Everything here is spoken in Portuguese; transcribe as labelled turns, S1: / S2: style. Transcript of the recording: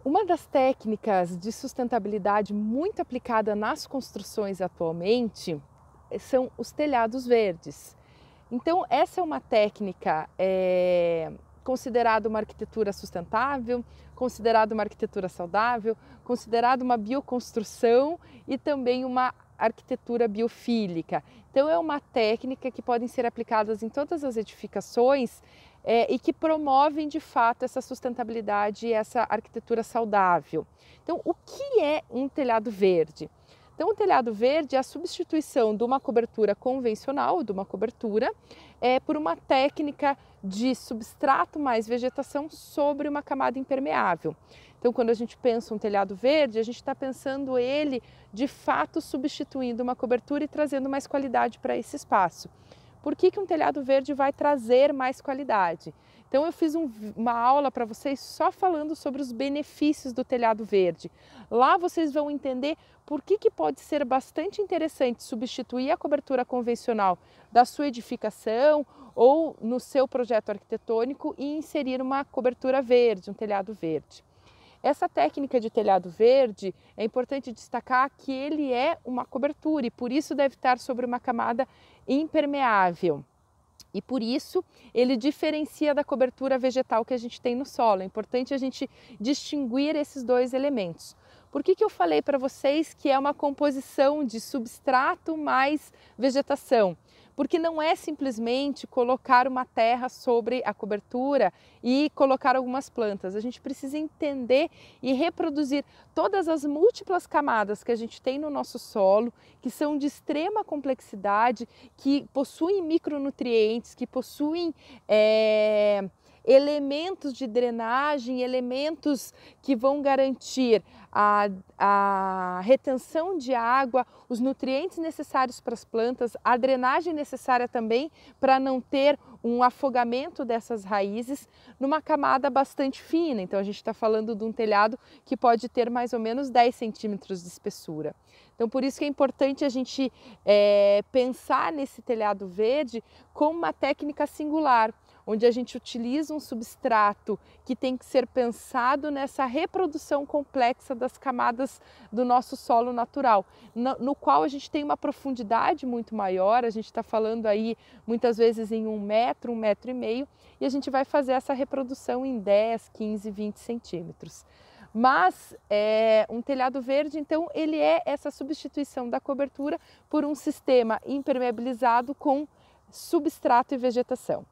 S1: Uma das técnicas de sustentabilidade muito aplicada nas construções atualmente são os telhados verdes. Então, essa é uma técnica considerada uma arquitetura sustentável, considerada uma arquitetura saudável, considerada uma bioconstrução e também uma arquitetura biofílica. Então, é uma técnica que podem ser aplicadas em todas as edificações e que promovem de fato essa sustentabilidade e essa arquitetura saudável. Então, o que é um telhado verde? Então, o telhado verde é a substituição de uma cobertura convencional, de uma cobertura, por uma técnica de substrato mais vegetação sobre uma camada impermeável. Então, quando a gente pensa um telhado verde, a gente está pensando ele de fato substituindo uma cobertura e trazendo mais qualidade para esse espaço. Por que um telhado verde vai trazer mais qualidade? Então eu fiz uma aula para vocês só falando sobre os benefícios do telhado verde. Lá vocês vão entender por que pode ser bastante interessante substituir a cobertura convencional da sua edificação ou no seu projeto arquitetônico e inserir uma cobertura verde, um telhado verde. Essa técnica de telhado verde, é importante destacar que ele é uma cobertura e por isso deve estar sobre uma camada impermeável. E por isso ele diferencia da cobertura vegetal que a gente tem no solo. É importante a gente distinguir esses dois elementos. Por que eu falei para vocês que é uma composição de substrato mais vegetação? Porque não é simplesmente colocar uma terra sobre a cobertura e colocar algumas plantas. A gente precisa entender e reproduzir todas as múltiplas camadas que a gente tem no nosso solo, que são de extrema complexidade, que possuem micronutrientes, que possuem elementos de drenagem, elementos que vão garantir a retenção de água, os nutrientes necessários para as plantas, a drenagem necessária também para não ter um afogamento dessas raízes numa camada bastante fina. Então a gente está falando de um telhado que pode ter mais ou menos 10 centímetros de espessura. Então por isso que é importante a gente pensar nesse telhado verde como uma técnica singular, onde a gente utiliza um substrato que tem que ser pensado nessa reprodução complexa das camadas do nosso solo natural, no qual a gente tem uma profundidade muito maior, a gente está falando aí muitas vezes em 1 metro, 1,5 m, e a gente vai fazer essa reprodução em 10, 15, 20 centímetros. Mas um telhado verde, então, ele é essa substituição da cobertura por um sistema impermeabilizado com substrato e vegetação.